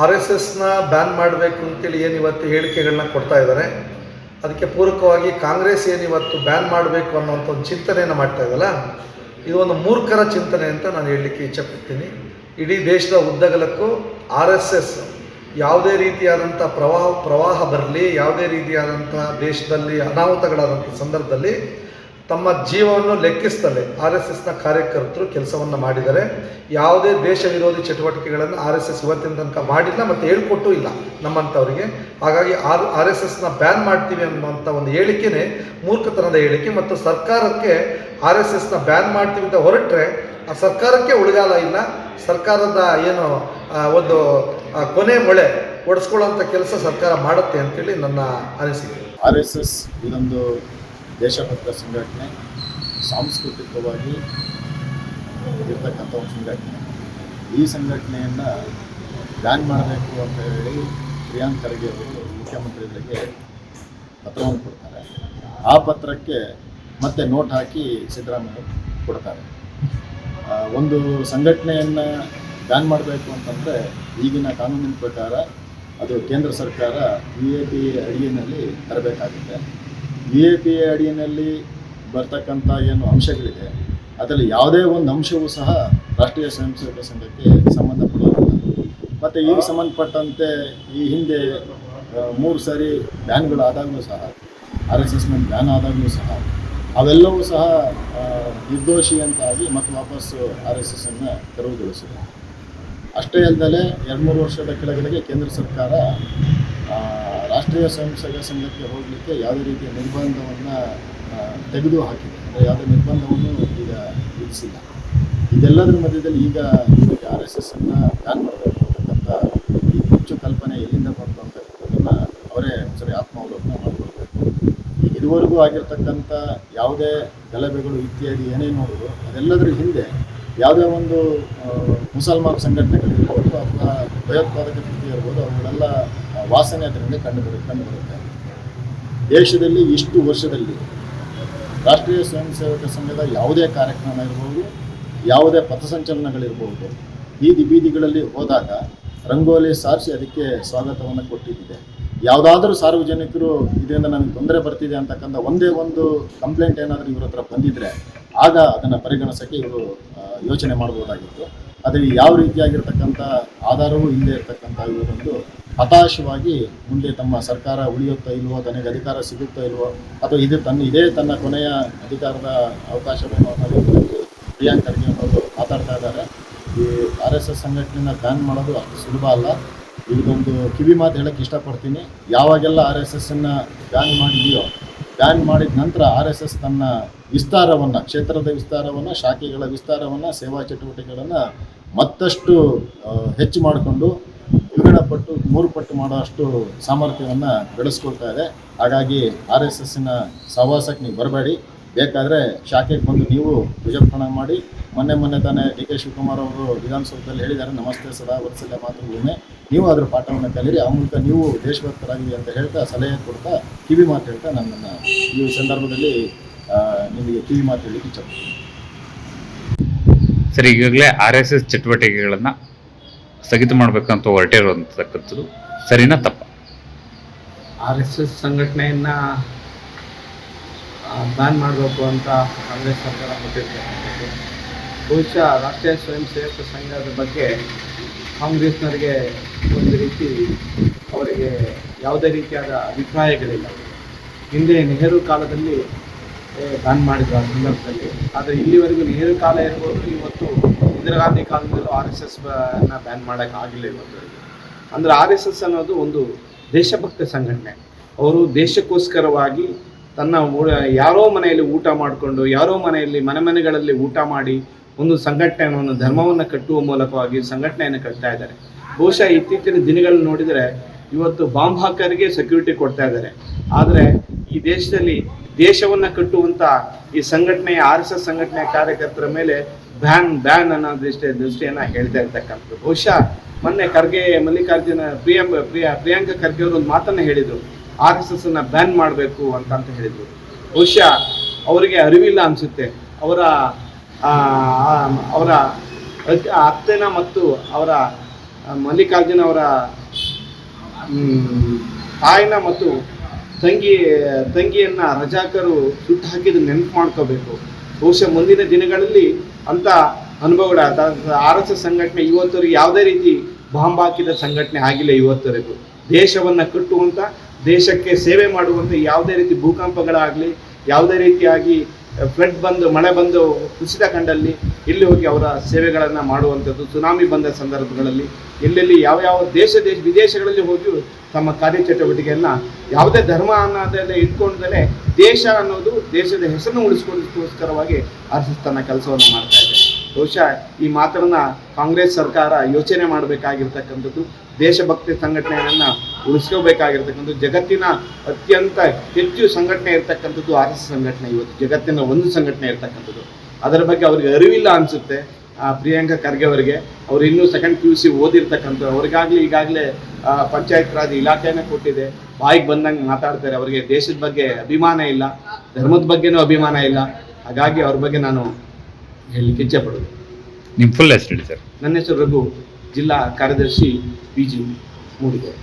RSSನ ban ಮಾಡಬೇಕು ಅಂತೇಳಿ ಏನು ಇವತ್ತು ಹೇಳಿಕೆಗಳನ್ನ ಕೊಡ್ತಾ ಇದ್ದಾರೆ. ಅದಕ್ಕೆ ಪೂರಕವಾಗಿ ಕಾಂಗ್ರೆಸ್ ಏನಿವತ್ತು ಬ್ಯಾನ್ ಮಾಡಬೇಕು ಅನ್ನೋಂಥ ಒಂದು ಚಿಂತನೆಯನ್ನು ಮಾಡ್ತಾ ಇದ್ದಲ್ಲ, ಇದು ಒಂದು ಮೂರ್ಖರ ಚಿಂತನೆ ಅಂತ ನಾನು ಹೇಳಲಿಕ್ಕೆ ಇಚ್ಛಪಡ್ತೀನಿ. ಇಡೀ ದೇಶದ ಉದ್ದಗಲಕ್ಕೂ RSS ಯಾವುದೇ ರೀತಿಯಾದಂಥ ಪ್ರವಾಹ ಬರಲಿ, ಯಾವುದೇ ರೀತಿಯಾದಂಥ ದೇಶದಲ್ಲಿ ಅನಾಹುತಗಳಾದಂಥ ಸಂದರ್ಭದಲ್ಲಿ ತಮ್ಮ ಜೀವವನ್ನು ಲೆಕ್ಕಿಸ್ತಲೇ RSSನ ಕಾರ್ಯಕರ್ತರು ಕೆಲಸವನ್ನು ಮಾಡಿದ್ದಾರೆ. ಯಾವುದೇ ದೇಶ ವಿರೋಧಿ ಚಟುವಟಿಕೆಗಳನ್ನು RSS ಇವತ್ತಿನ ತನಕ ಮಾಡಿಲ್ಲ ಮತ್ತು ಹೇಳ್ಕೊಟ್ಟು ಇಲ್ಲ ನಮ್ಮಂಥವರಿಗೆ. ಹಾಗಾಗಿ RSSನ ಬ್ಯಾನ್ ಮಾಡ್ತೀವಿ ಅನ್ನುವಂಥ ಒಂದು ಹೇಳಿಕೆನೇ ಮೂರ್ಖತನದ ಹೇಳಿಕೆ. ಮತ್ತು ಸರ್ಕಾರಕ್ಕೆ RSSನ ಬ್ಯಾನ್ ಮಾಡ್ತೀವಿ ಅಂತ ಹೊರಟ್ರೆ ಆ ಸರ್ಕಾರಕ್ಕೆ ಉಳಿಗಾಲ ಇಲ್ಲ. ಸರ್ಕಾರದ ಏನು ಒಂದು ಕೊನೆ ಮೊಳೆ ಒಡಿಸ್ಕೊಳ್ಳೋಂಥ ಕೆಲಸ ಸರ್ಕಾರ ಮಾಡುತ್ತೆ ಅಂತೇಳಿ ನನ್ನ ಅನಿಸಿಕೆ. RSS ಇದೊಂದು ದೇಶಭಕ್ತ ಸಂಘಟನೆ, ಸಾಂಸ್ಕೃತಿಕವಾಗಿ ಇರ್ತಕ್ಕಂಥ ಒಂದು ಸಂಘಟನೆ. ಈ ಸಂಘಟನೆಯನ್ನು ಬ್ಯಾನ್ ಮಾಡಬೇಕು ಅಂತ ಹೇಳಿ ಪ್ರಿಯಾಂಕ್ ಖರ್ಗೆ ಅವರು ಮುಖ್ಯಮಂತ್ರಿಗಳಿಗೆ ಪತ್ರವನ್ನು ಕೊಡ್ತಾರೆ. ಆ ಪತ್ರಕ್ಕೆ ಮತ್ತೆ ನೋಟ್ ಹಾಕಿ ಸಿದ್ದರಾಮಯ್ಯ ಕೊಡ್ತಾರೆ. ಒಂದು ಸಂಘಟನೆಯನ್ನು ಬ್ಯಾನ್ ಮಾಡಬೇಕು ಅಂತಂದರೆ ಈಗಿನ ಕಾನೂನಿನ ಪ್ರಕಾರ ಅದು ಕೇಂದ್ರ ಸರ್ಕಾರ VAP ಅಡಿಯಲ್ಲಿ ತರಬೇಕಾಗುತ್ತೆ. VAP ಅಡಿಯಲ್ಲಿ ಬರ್ತಕ್ಕಂಥ ಏನು ಅಂಶಗಳಿದೆ ಅದರಲ್ಲಿ ಯಾವುದೇ ಒಂದು ಅಂಶವೂ ಸಹ ರಾಷ್ಟ್ರೀಯ ಸ್ವಯಂ ಸೇವಕ ಸಂಘಕ್ಕೆ ಸಂಬಂಧಪಡುವುದಿಲ್ಲ. ಮತ್ತು ಈಗ ಸಂಬಂಧಪಟ್ಟಂತೆ ಈ ಹಿಂದೆ 3 ಸಾರಿ ಬ್ಯಾನ್ಗಳು ಆದಾಗಲೂ ಸಹ, RSS ಮೇಲೆ ಬ್ಯಾನ್ ಆದಾಗಲೂ ಸಹ ಅವೆಲ್ಲವೂ ಸಹ ನಿರ್ದೋಷಿ ಅಂತಾಗಿ ಮತ್ತು ವಾಪಸ್ಸು RSSನ್ನು ತೆರವುಗೊಳಿಸಿದೆ. ಅಷ್ಟೇ ಅಲ್ಲದೆ 2-3 ವರ್ಷದ ಕೆಳಗಡೆಗೆ ಕೇಂದ್ರ ಸರ್ಕಾರ ರಾಷ್ಟ್ರೀಯ ಸ್ವಯಂ ಸೇವಕ ಸಂಘಕ್ಕೆ ಹೋಗಲಿಕ್ಕೆ ಯಾವುದೇ ರೀತಿಯ ನಿರ್ಬಂಧವನ್ನು ತೆಗೆದು ಹಾಕಿದೆ. ಅಂದರೆ ಯಾವುದೇ ನಿರ್ಬಂಧವನ್ನು ಈಗ ವಿಧಿಸಿಲ್ಲ. ಇದೆಲ್ಲದರ ಮಧ್ಯದಲ್ಲಿ ಈಗ RSSನ್ನು ಬ್ಯಾನ್ ಮಾಡಬೇಕು ಅಂತಕ್ಕಂಥ ಈ ಹುಚ್ಚು ಕಲ್ಪನೆ ಎಲ್ಲಿಂದ ಬಂತು ಅಂತಕ್ಕಂಥದ್ದನ್ನು ಅವರೇ ಸರಿ ಆತ್ಮಾವಲೋಕನ ಮಾಡಿಕೊಳ್ಬೇಕು. ಇದುವರೆಗೂ ಆಗಿರ್ತಕ್ಕಂಥ ಯಾವುದೇ ಗಲಭೆಗಳು ಇತ್ಯಾದಿ ಏನೇನು ನೋಡೋದು ಅದೆಲ್ಲದರ ಹಿಂದೆ ಯಾವುದೇ ಒಂದು ಮುಸಲ್ಮಾನ್ ಸಂಘಟನೆಗಳಿರ್ಬೋದು ಅಥವಾ ಭಯೋತ್ಪಾದಕ ಕೃತಿ ಇರ್ಬೋದು, ಅವುಗಳೆಲ್ಲ ವಾಸನೆ ಅದರಿಂದ ಕಂಡುಬರುತ್ತೆ. ದೇಶದಲ್ಲಿ ಇಷ್ಟು ವರ್ಷದಲ್ಲಿ ರಾಷ್ಟ್ರೀಯ ಸ್ವಯಂ ಸೇವಕ ಸಂಘದ ಯಾವುದೇ ಕಾರ್ಯಕ್ರಮ ಇರ್ಬೋದು, ಯಾವುದೇ ಪಥಸಂಚಲನಗಳಿರ್ಬೋದು, ಬೀದಿಗಳಲ್ಲಿ ಹೋದಾಗ ರಂಗೋಲಿ ಸಾರಿಸಿ ಅದಕ್ಕೆ ಸ್ವಾಗತವನ್ನು ಕೊಟ್ಟಿದ್ದಿದೆ. ಯಾವುದಾದ್ರೂ ಸಾರ್ವಜನಿಕರು ಇದರಿಂದ ನಮಗೆ ತೊಂದರೆ ಬರ್ತಿದೆ ಅಂತಕ್ಕಂಥ ಒಂದೇ ಒಂದು ಕಂಪ್ಲೇಂಟ್ ಏನಾದರೂ ಇವ್ರ ಹತ್ರ ಬಂದಿದ್ದರೆ ಆಗ ಅದನ್ನು ಪರಿಗಣಿಸೋಕ್ಕೆ ಇವರು ಯೋಚನೆ ಮಾಡ್ಬೋದಾಗಿತ್ತು. ಆದರೆ ಯಾವ ರೀತಿಯಾಗಿರ್ತಕ್ಕಂಥ ಆಧಾರವೂ ಇಲ್ಲದೆ ಇರತಕ್ಕಂಥ ಇವರೊಂದು ಹತಾಶವಾಗಿ ಮುಂದೆ ತಮ್ಮ ಸರ್ಕಾರ ಉಳಿಯುತ್ತಾ ಇಲ್ವೋ, ತನಗೆ ಅಧಿಕಾರ ಸಿಗುತ್ತಾ ಇಲ್ವೋ, ಅಥವಾ ಇದೇ ತನ್ನ ಕೊನೆಯ ಅಧಿಕಾರದ ಅವಕಾಶವೇನೋ ಅನ್ನೋದು ಪ್ರಿಯಾಂಕ್ ಖರ್ಗೆ ಅವರು ಮಾತಾಡ್ತಾ ಇದ್ದಾರೆ. ಈ RSS ಸಂಘಟನೆಯನ್ನು ಬ್ಯಾನ್ ಮಾಡೋದು ಅಷ್ಟು ಸುಲಭ ಅಲ್ಲ. ಇದೊಂದು ಕಿವಿ ಮಾತು ಹೇಳೋಕ್ಕೆ ಇಷ್ಟಪಡ್ತೀನಿ. ಯಾವಾಗೆಲ್ಲ RSSನ್ನು ಬ್ಯಾನ್ ಮಾಡಿದೆಯೋ, ಬ್ಯಾನ್ ಮಾಡಿದ ನಂತರ RSS ತನ್ನ ವಿಸ್ತಾರವನ್ನು, ಕ್ಷೇತ್ರದ ವಿಸ್ತಾರವನ್ನು, ಶಾಖೆಗಳ ವಿಸ್ತಾರವನ್ನು, ಸೇವಾ ಚಟುವಟಿಕೆಗಳನ್ನು ಮತ್ತಷ್ಟು ಹೆಚ್ಚು ಮಾಡಿಕೊಂಡು 2 ಪಟ್ಟು 3 ಪಟ್ಟು ಮಾಡೋ ಅಷ್ಟು ಸಾಮರ್ಥ್ಯವನ್ನು ಬೆಳೆಸ್ಕೊಳ್ತಾ ಇದೆ. ಹಾಗಾಗಿ RSSನ ಸಹವಾಸಕ್ಕೆ ನೀವು ಬರಬೇಡಿ. ಬೇಕಾದರೆ ಶಾಖೆಗೆ ಬಂದು ನೀವು ಧ್ವಜಾರೋಹಣ ಮಾಡಿ. ಮೊನ್ನೆ ತಾನೇ DK ಶಿವಕುಮಾರ್ ಅವರು ವಿಧಾನಸೌಧದಲ್ಲಿ ಹೇಳಿದ್ದಾರೆ, ನಮಸ್ತೆ ಸದಾ ವತ್ಸಲ್ಯ ಮಾತೃಭೂಮಿ, ನೀವು ಅದರ ಪಾಠವನ್ನು ಕಲೀರಿ, ಆ ಮೂಲಕ ನೀವು ದೇಶಭಕ್ತರಾಗಿರಿ ಅಂತ ಹೇಳ್ತಾ, ಸಲಹೆ ಕೊಡ್ತಾ, ಕಿವಿ ಮಾತು ಹೇಳ್ತಾ ನನ್ನನ್ನು ಈ ಸಂದರ್ಭದಲ್ಲಿ ನಿಮಗೆ ಕಿವಿ ಮಾತು ಹೇಳಲಿಕ್ಕೆ ಇಚ್ಛಪಡ್ತೀನಿ. ಸರ್, ಈಗಾಗಲೇ RSS ಚಟುವಟಿಕೆಗಳನ್ನು ಸ್ಥಗಿತ ಮಾಡಬೇಕಂತ ಹೊರಟಿರುವಂತಕ್ಕಂಥದ್ದು ಸರಿನಾ ತಪ್ಪ? RSS ಸಂಘಟನೆಯನ್ನು ಬ್ಯಾನ್ ಮಾಡಬೇಕು ಅಂತ ಕಾಂಗ್ರೆಸ್ ಸರ್ಕಾರ ಹೊರಟಿರ್ತಕ್ಕಂಥದ್ದು. ಬಹುಶಃ ರಾಷ್ಟ್ರೀಯ ಸ್ವಯಂ ಸೇವಕ ಸಂಘದ ಬಗ್ಗೆ ಕಾಂಗ್ರೆಸ್ನವರಿಗೆ ಒಂದು ರೀತಿ ಅವರಿಗೆ ಯಾವುದೇ ರೀತಿಯಾದ ಅಭಿಪ್ರಾಯಗಳಿಲ್ಲ. ಹಿಂದೆ ನೆಹರು ಕಾಲದಲ್ಲಿ ಬ್ಯಾನ್ ಮಾಡಿದ್ರು ಆ ಸಂದರ್ಭದಲ್ಲಿ. ಆದರೆ ಇಲ್ಲಿವರೆಗೂ ನೆಹರು ಕಾಲ ಇರ್ಬೋದು, ಇವತ್ತು ಇಂದಿರಾ ಗಾಂಧಿ ಕಾಲದಲ್ಲೂ RSSನ ಬ್ಯಾನ್ ಮಾಡೋಕ್ಕಾಗಲಿಲ್ಲ ಇವತ್ತುವರೆಗೂ. ಅಂದರೆ RSS ಅನ್ನೋದು ಒಂದು ದೇಶಭಕ್ತ ಸಂಘಟನೆ. ಅವರು ದೇಶಕ್ಕೋಸ್ಕರವಾಗಿ ತನ್ನ ಯಾರೋ ಮನೆಯಲ್ಲಿ ಊಟ ಮಾಡಿಕೊಂಡು, ಯಾರೋ ಮನೆಗಳಲ್ಲಿ ಊಟ ಮಾಡಿ ಒಂದು ಸಂಘಟನೆಯನ್ನು, ಒಂದು ಧರ್ಮವನ್ನು ಕಟ್ಟುವ ಮೂಲಕವಾಗಿ ಸಂಘಟನೆಯನ್ನು ಕಟ್ತಾ ಇದ್ದಾರೆ. ಬಹುಶಃ ಇತ್ತೀಚಿನ ದಿನಗಳಲ್ಲಿ ನೋಡಿದರೆ ಇವತ್ತು ಬಾಂಬ್ ಹಾಕರಿಗೆ ಸೆಕ್ಯೂರಿಟಿ ಕೊಡ್ತಾ ಇದ್ದಾರೆ. ಆದರೆ ಈ ದೇಶದಲ್ಲಿ ದೇಶವನ್ನು ಕಟ್ಟುವಂಥ ಈ ಸಂಘಟನೆಯ RSS ಸಂಘಟನೆಯ ಕಾರ್ಯಕರ್ತರ ಮೇಲೆ ಬ್ಯಾನ್ ಅನ್ನೋ ದೃಷ್ಟಿಯನ್ನು ಹೇಳ್ತಾ ಇರ್ತಕ್ಕಂಥದ್ದು. ಬಹುಶಃ ಮೊನ್ನೆ ಪ್ರಿಯಾಂಕ ಖರ್ಗೆ ಅವರು ಒಂದು ಮಾತನ್ನು ಹೇಳಿದರು, RSSನ್ನು ಬ್ಯಾನ್ ಮಾಡಬೇಕು ಅಂತ ಹೇಳಿದರು. ಬಹುಶಃ ಅವರಿಗೆ ಅರಿವಿಲ್ಲ ಅನಿಸುತ್ತೆ. ಅವರ ಅತ್ತೆನ ಮತ್ತು ಅವರ ಮಲ್ಲಿಕಾರ್ಜುನ ಅವರ ತಾಯಿನ ಮತ್ತು ತಂಗಿಯನ್ನು ರಜಾಕರು ಸುಟ್ಟು ಹಾಕಿದ ನೆನಪು ಮಾಡ್ಕೋಬೇಕು. ಬಹುಶಃ ಮುಂದಿನ ದಿನಗಳಲ್ಲಿ ಅಂಥ ಅನುಭವಗಳ RSS ಸಂಘಟನೆ ಇವತ್ತವರೆಗೆ ಯಾವುದೇ ರೀತಿ ಬಾಂಬ್ ಹಾಕಿದ ಸಂಘಟನೆ ಆಗಿಲ್ಲ. ಇವತ್ತವರೆಗೂ ದೇಶವನ್ನು ಕಟ್ಟುವಂಥ, ದೇಶಕ್ಕೆ ಸೇವೆ ಮಾಡುವಂಥ ಯಾವುದೇ ರೀತಿ ಭೂಕಂಪಗಳಾಗಲಿ, ಯಾವುದೇ ರೀತಿಯಾಗಿ ಫ್ಲಡ್ ಬಂದು ಮಳೆ ಬಂದು ಕುಸಿತ ಕಂಡಲ್ಲಿ ಇಲ್ಲಿ ಹೋಗಿ ಅವರ ಸೇವೆಗಳನ್ನು ಮಾಡುವಂಥದ್ದು, ಸುನಾಮಿ ಬಂದ ಸಂದರ್ಭಗಳಲ್ಲಿ ಎಲ್ಲೆಲ್ಲಿ ಯಾವ ವಿದೇಶಗಳಲ್ಲಿ ಹೋಗಿ ತಮ್ಮ ಕಾರ್ಯಚಟುವಟಿಕೆಯನ್ನು ಯಾವುದೇ ಧರ್ಮ ಅನ್ನೋದೆಲ್ಲ ಇಟ್ಕೊಂಡಲೇ ದೇಶ ಅನ್ನೋದು ದೇಶದ ಹೆಸರನ್ನು ಉಳಿಸ್ಕೊಳ್ಳೋದಕ್ಕೋಸ್ಕರವಾಗಿ RSS ತನ್ನ ಕೆಲಸವನ್ನು ಮಾಡ್ತಾ ಇದೆ. ಬಹುಶಃ ಈ ಮಾತನ್ನ ಕಾಂಗ್ರೆಸ್ ಸರ್ಕಾರ ಯೋಚನೆ ಮಾಡಬೇಕಾಗಿರ್ತಕ್ಕಂಥದ್ದು. ದೇಶಭಕ್ತಿ ಸಂಘಟನೆಯನ್ನು ಉಳಿಸ್ಕೋಬೇಕಾಗಿರ್ತಕ್ಕಂಥದ್ದು. ಜಗತ್ತಿನ ಅತ್ಯಂತ ಹೆಚ್ಚು ಸಂಘಟನೆ ಇರ್ತಕ್ಕಂಥದ್ದು RSS ಸಂಘಟನೆ. ಇವತ್ತು ಜಗತ್ತಿನ ಒಂದು ಸಂಘಟನೆ ಇರ್ತಕ್ಕಂಥದ್ದು. ಅದರ ಬಗ್ಗೆ ಅವ್ರಿಗೆ ಅರಿವಿಲ್ಲ ಅನಿಸುತ್ತೆ. ಪ್ರಿಯಾಂಕಾ ಖರ್ಗೆ ಅವರಿಗೆ, ಅವ್ರು ಇನ್ನೂ ಸೆಕೆಂಡ್ PUC ಓದಿರ್ತಕ್ಕಂಥ ಈಗಾಗಲೇ ಪಂಚಾಯತ್ ರಾಜ್ ಇಲಾಖೆನೇ ಕೊಟ್ಟಿದೆ. ಬಾಯಿಗೆ ಬಂದಂಗೆ ಮಾತಾಡ್ತಾರೆ. ಅವರಿಗೆ ದೇಶದ ಬಗ್ಗೆ ಅಭಿಮಾನ ಇಲ್ಲ, ಧರ್ಮದ ಬಗ್ಗೆನೂ ಅಭಿಮಾನ ಇಲ್ಲ. ಹಾಗಾಗಿ ಅವ್ರ ಬಗ್ಗೆ ನಾನು ಹೇಳಲಿಕ್ಕೆ ಇಚ್ಛೆ ಪಡೋದು. ನಿಮ್ಮ ಫುಲ್ ಹೆಸರು ಹೇಳಿ ಸರ್. ನನ್ನ ಹೆಸರು ರಘು, ಜಿಲ್ಲಾ ಕಾರ್ಯದರ್ಶಿ PG ಮೂಡಿಗೆರೆ.